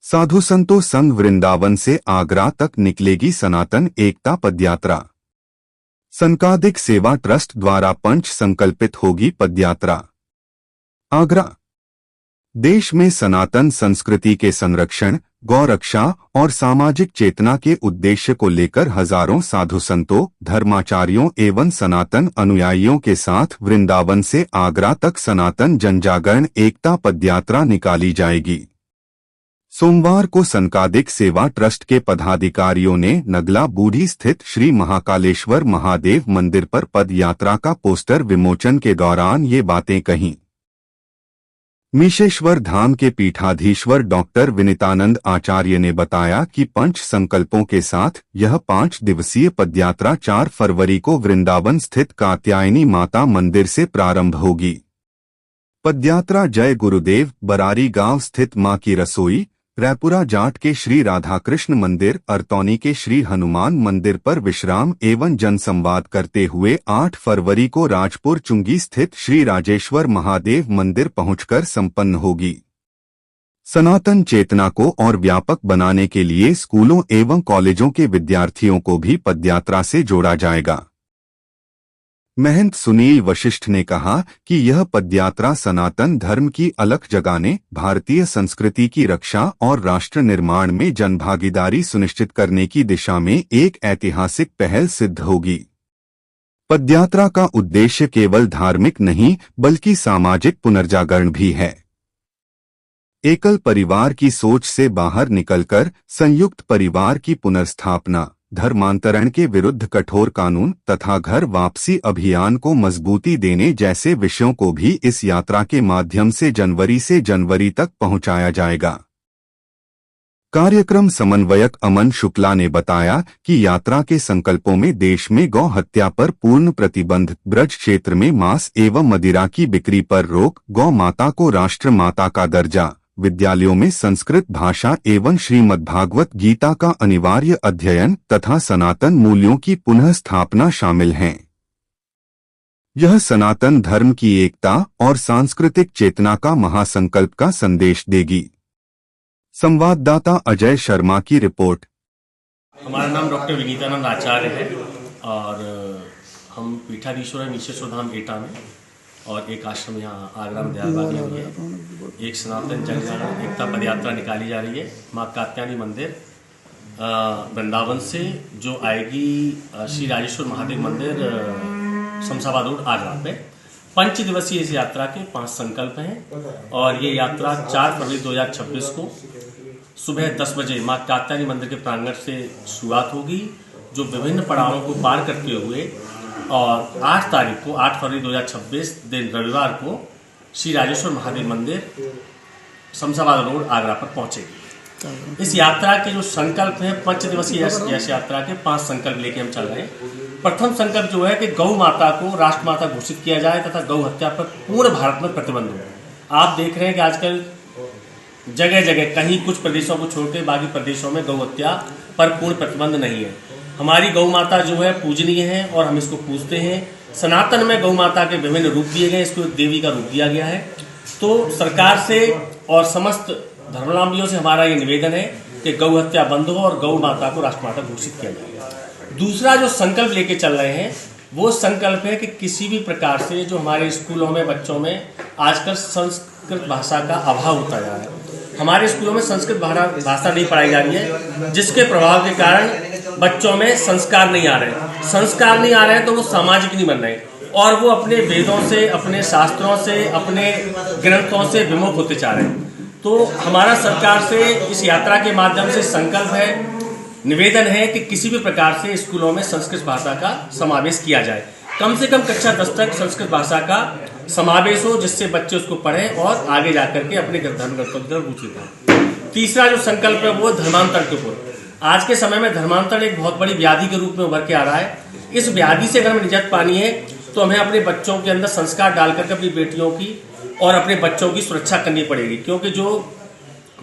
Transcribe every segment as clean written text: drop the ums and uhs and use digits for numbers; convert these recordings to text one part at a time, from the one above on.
साधु संतों संघ वृंदावन से आगरा तक निकलेगी सनातन एकता पदयात्रा। संकादिक सेवा ट्रस्ट द्वारा पंच संकल्पित होगी पदयात्रा। आगरा। देश में सनातन संस्कृति के संरक्षण, गौरक्षा और सामाजिक चेतना के उद्देश्य को लेकर हजारों साधु संतों, धर्माचार्यों एवं सनातन अनुयायियों के साथ वृंदावन से आगरा तक सनातन जनजागरण एकता पदयात्रा निकाली जाएगी। सोमवार को संकादिक सेवा ट्रस्ट के पदाधिकारियों ने नगला बूढ़ी स्थित श्री महाकालेश्वर महादेव मंदिर पर पद यात्रा का पोस्टर विमोचन के दौरान ये बातें कहीं। मीशेश्वर धाम के पीठाधीश्वर डॉक्टर विनीतानंद आचार्य ने बताया कि पंच संकल्पों के साथ यह 5 दिवसीय पदयात्रा 4 फरवरी को वृंदावन स्थित कात्यायनी माता मंदिर से प्रारंभ होगी। पदयात्रा जय गुरुदेव बरारी गांव स्थित मां की रसोई, रायपुरा जाट के श्री राधाकृष्ण मंदिर, अरतौनी के श्री हनुमान मंदिर पर विश्राम एवं जनसंवाद करते हुए 8 फरवरी को राजपुर चुंगी स्थित श्री राजेश्वर महादेव मंदिर पहुंचकर संपन्न होगी। सनातन चेतना को और व्यापक बनाने के लिए स्कूलों एवं कॉलेजों के विद्यार्थियों को भी पदयात्रा से जोड़ा जाएगा। महंत सुनील वशिष्ठ ने कहा कि यह पदयात्रा सनातन धर्म की अलख जगाने, भारतीय संस्कृति की रक्षा और राष्ट्र निर्माण में जनभागीदारी सुनिश्चित करने की दिशा में एक ऐतिहासिक पहल सिद्ध होगी। पदयात्रा का उद्देश्य केवल धार्मिक नहीं बल्कि सामाजिक पुनर्जागरण भी है। एकल परिवार की सोच से बाहर निकलकर संयुक्त परिवार की पुनर्स्थापना, धर्मांतरण के विरुद्ध कठोर कानून तथा घर वापसी अभियान को मजबूती देने जैसे विषयों को भी इस यात्रा के माध्यम से जनवरी तक पहुंचाया जाएगा। कार्यक्रम समन्वयक अमन शुक्ला ने बताया कि यात्रा के संकल्पों में देश में गौ हत्या पर पूर्ण प्रतिबंध, ब्रज क्षेत्र में मांस एवं मदिरा की बिक्री पर रोक, गौ माता को राष्ट्र माता का दर्जा, विद्यालयों में संस्कृत भाषा एवं श्रीमद्भागवत गीता का अनिवार्य अध्ययन तथा सनातन मूल्यों की पुनः स्थापना शामिल हैं। यह सनातन धर्म की एकता और सांस्कृतिक चेतना का महासंकल्प का संदेश देगी। संवाददाता अजय शर्मा की रिपोर्ट। हमारा नाम डॉक्टर विनीतानंद आचार्य है और हम पीठाधीश्वर मीशेश्वर धाम एटा में और एक आश्रम यहाँ आगरा में दयालबाग में भी है। एक सनातन जनजागरण एकता पदयात्रा निकाली जा रही है माँ कात्यायनी मंदिर वृंदावन से, जो आएगी श्री राजेश्वर महादेव मंदिर शमशाबाद रोड आगरा पे। 5 दिवसीय इस यात्रा के 5 संकल्प हैं और ये यात्रा 4 फरवरी 2026 को सुबह 10 बजे माँ कात्यायनी मंदिर के प्रांगण से शुरुआत होगी, जो विभिन्न पड़ावों को पार करते हुए और 8 तारीख को 8 फरवरी 2026 दिन रविवार को श्री राजेश्वर महादेव मंदिर शमशाबाद रोड आगरा पर पहुंचेगी। इस यात्रा के जो संकल्प हैं 5 दिवसीय यश यात्रा के 5 संकल्प लेके हम चल रहे हैं। प्रथम संकल्प जो है कि गौ माता को राष्ट्रमाता घोषित किया जाए तथा गौ हत्या पर पूर्ण भारत में प्रतिबंध हो। आप देख रहे हैं कि आजकल जगह जगह कहीं कुछ प्रदेशों को छोड़कर बाकी प्रदेशों में गौ हत्या पर पूर्ण प्रतिबंध नहीं है। हमारी गौ माता जो है पूजनीय है और हम इसको पूजते हैं। सनातन में गौ माता के विभिन्न रूप दिए गए, इसको एक देवी का रूप दिया गया है। तो सरकार से और समस्त धर्मावलंबियों से हमारा ये निवेदन है कि गौ हत्या बंद हो और गौ माता को राष्ट्रमाता घोषित किया जाए। दूसरा जो संकल्प लेके चल रहे हैं वो संकल्प है कि किसी भी प्रकार से जो हमारे स्कूलों में बच्चों में आजकल संस्कृत भाषा का अभाव होता जा रहा है। हमारे स्कूलों में संस्कृत भाषा नहीं पढ़ाई जा रही है, जिसके प्रभाव के कारण बच्चों में संस्कार नहीं आ रहे हैं तो वो सामाजिक नहीं बन रहे और वो अपने वेदों से, अपने शास्त्रों से, अपने ग्रंथों से विमुख होते जा रहे हैं। तो हमारा सरकार से इस यात्रा के माध्यम से संकल्प है, निवेदन है कि किसी भी प्रकार से स्कूलों में संस्कृत भाषा का समावेश किया जाए। कम से कम कक्षा 10 तक संस्कृत भाषा का समावेश हो, जिससे बच्चे उसको पढ़ें और आगे जाकर के अपने धर्म ग्रंथों की तरफ रुचि लें। तीसरा जो संकल्प है वो धर्मांतर के ऊपर। आज के समय में धर्मांतर एक बहुत बड़ी व्याधि के रूप में उभर के आ रहा है। इस व्याधि से अगर हमें निजात पानी है तो हमें अपने बच्चों के अंदर संस्कार डाल करके अपनी बेटियों की और अपने बच्चों की सुरक्षा करनी पड़ेगी, क्योंकि जो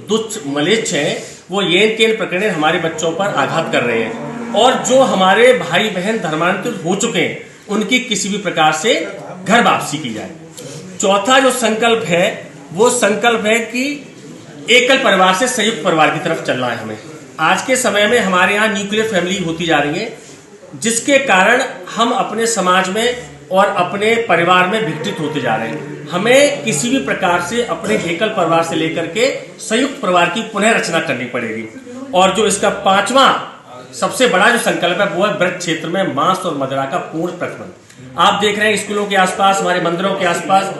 दुष्ट मलेच्छ हैं वो येन केन प्रकरण हमारे बच्चों पर आघात कर रहे हैं और जो हमारे भाई बहन धर्मांतरित हो चुके हैं उनकी किसी भी प्रकार से घर वापसी की जाए। चौथा जो संकल्प है वो संकल्प है कि एकल परिवार से संयुक्त परिवार की तरफ चलना है हमें। आज के समय में हमारे यहाँ न्यूक्लियर फैमिली होती जा रही है, जिसके कारण हम अपने समाज में और अपने परिवार में विघटित होते जा रहे हैं। हमें किसी भी प्रकार से अपने एकल परिवार से लेकर के संयुक्त परिवार की पुनः रचना करनी पड़ेगी। और जो इसका 5वां सबसे बड़ा जो संकल्प है वो है ब्रज क्षेत्र में मांस और मदिरा का पूर्ण प्रतिबंध। आप देख रहे हैं स्कूलों के आसपास, हमारे मंदिरों के आसपास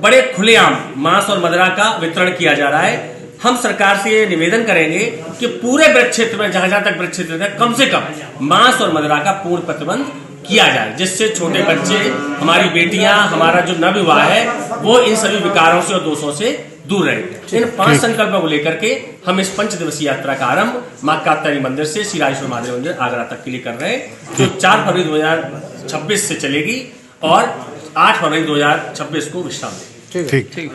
बड़े खुलेआम मांस और मदिरा का वितरण किया जा रहा है। हम सरकार से ये निवेदन करेंगे कि पूरे ब्रज क्षेत्र में जहां तक ब्रज क्षेत्र है कम से कम मांस और मदिरा का पूर्ण प्रतिबंध किया जाए, जिससे छोटे बच्चे, हमारी बेटियां, हमारा जो नवविवाह है वो इन सभी विकारों से और दोषों से दूर रहे। इन 5 संकल्पों को लेकर के हम इस 5 दिवसीय यात्रा का आरंभ मां कात्यायनी मंदिर से श्री राजेश्वर महादेव मंदिर आगरा तक के लिए कर रहे हैं, जो 4 फरवरी 2026 से चलेगी और 8 फरवरी 2026 को विश्राम देगी। ठीक।